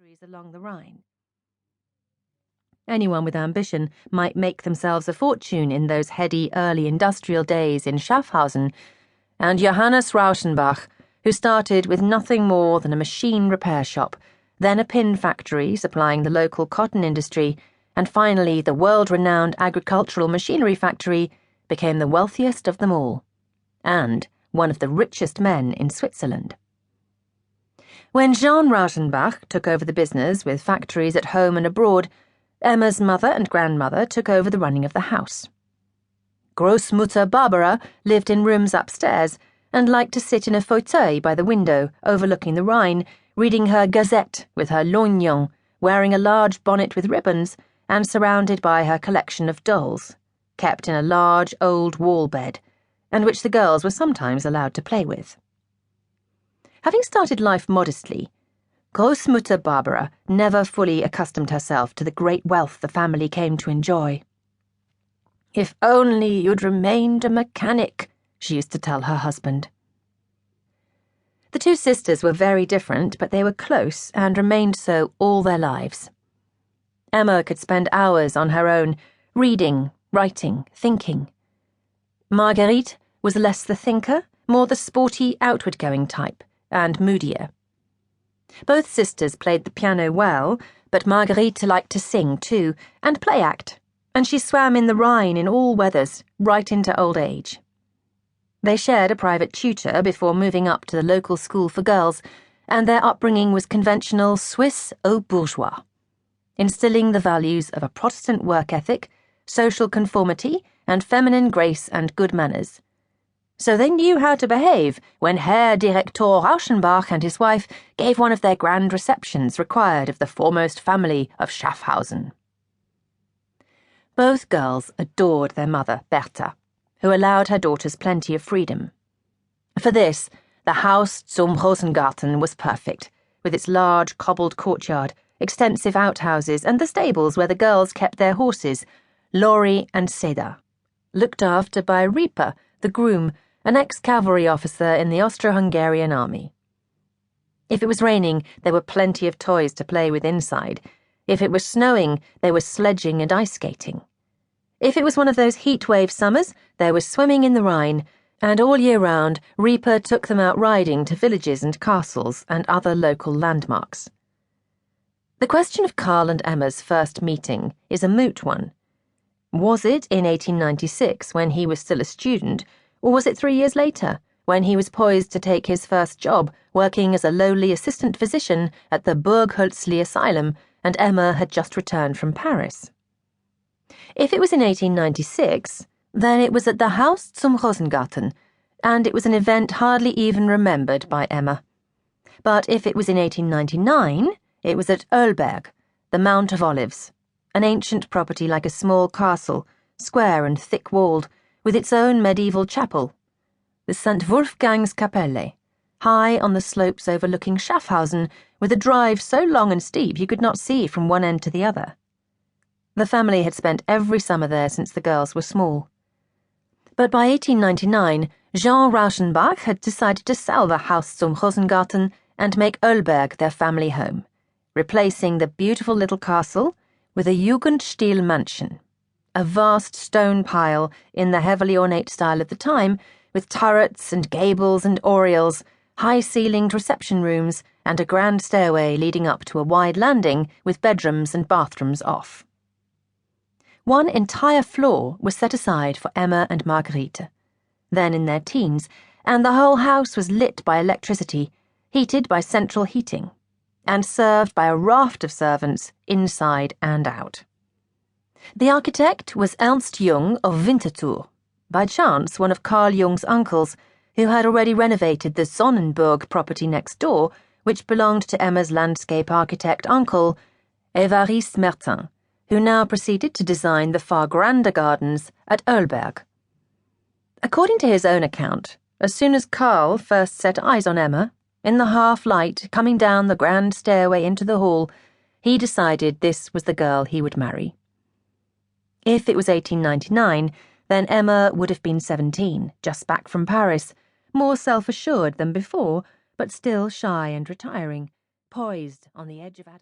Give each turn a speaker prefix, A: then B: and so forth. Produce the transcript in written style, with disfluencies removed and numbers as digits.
A: factories along the Rhine. Anyone with ambition might make themselves a fortune in those heady early industrial days in Schaffhausen, and Johannes Rauschenbach, who started with nothing more than a machine repair shop, then a pin factory supplying the local cotton industry, and finally the world-renowned agricultural machinery factory, became the wealthiest of them all, and one of the richest men in Switzerland. When Jean Rauschenbach took over the business with factories at home and abroad, Emma's mother and grandmother took over the running of the house. Großmutter Barbara lived in rooms upstairs and liked to sit in a fauteuil by the window overlooking the Rhine, reading her Gazette with her lorgnon, wearing a large bonnet with ribbons, and surrounded by her collection of dolls, kept in a large old wall bed, and which the girls were sometimes allowed to play with. Having started life modestly, Großmutter Barbara never fully accustomed herself to the great wealth the family came to enjoy. "If only you'd remained a mechanic," she used to tell her husband. The two sisters were very different, but they were close and remained so all their lives. Emma could spend hours on her own, reading, writing, thinking. Marguerite was less the thinker, more the sporty, outward-going type, and moodier. Both sisters played the piano well, but Marguerite liked to sing too, and play act, and she swam in the Rhine in all weathers, right into old age. They shared a private tutor before moving up to the local school for girls, and their upbringing was conventional Swiss au bourgeois, instilling the values of a Protestant work ethic, social conformity, and feminine grace and good manners. So they knew how to behave when Herr Direktor Rauschenbach and his wife gave one of their grand receptions required of the foremost family of Schaffhausen. Both girls adored their mother, Bertha, who allowed her daughters plenty of freedom. For this, the Haus zum Rosengarten was perfect, with its large cobbled courtyard, extensive outhouses, and the stables where the girls kept their horses, Lori and Seda, looked after by Rieper, the groom, an ex-cavalry officer in the Austro-Hungarian army. If it was raining, there were plenty of toys to play with inside. If it was snowing, there was sledging and ice skating. If it was one of those heat-wave summers, there was swimming in the Rhine, and all year round, Rieper took them out riding to villages and castles and other local landmarks. The question of Carl and Emma's first meeting is a moot one. Was it in 1896, when he was still a student, or was it 3 years later, when he was poised to take his first job, working as a lowly assistant physician at the Burghölzli Asylum, and Emma had just returned from Paris? If it was in 1896, then it was at the Haus zum Rosengarten, and it was an event hardly even remembered by Emma. But if it was in 1899, it was at Ölberg, the Mount of Olives, an ancient property like a small castle, square and thick-walled, with its own medieval chapel, the St. Wolfgangskapelle, high on the slopes overlooking Schaffhausen, with a drive so long and steep you could not see from one end to the other. The family had spent every summer there since the girls were small. But by 1899, Jean Rauschenbach had decided to sell the Haus zum Rosengarten and make Ölberg their family home, replacing the beautiful little castle with a Jugendstil mansion, a vast stone pile in the heavily ornate style of the time, with turrets and gables and oriels, high-ceilinged reception rooms, and a grand stairway leading up to a wide landing with bedrooms and bathrooms off. One entire floor was set aside for Emma and Marguerite, then in their teens, and the whole house was lit by electricity, heated by central heating, and served by a raft of servants inside and out. The architect was Ernst Jung of Winterthur, by chance one of Carl Jung's uncles, who had already renovated the Sonnenburg property next door, which belonged to Emma's landscape architect uncle, Évariste Mertin, who now proceeded to design the far grander gardens at Ölberg. According to his own account, as soon as Carl first set eyes on Emma, in the half-light coming down the grand stairway into the hall, he decided this was the girl he would marry. If it was 1899, then Emma would have been 17, just back from Paris, more self-assured than before, but still shy and retiring, poised on the edge of adolescence.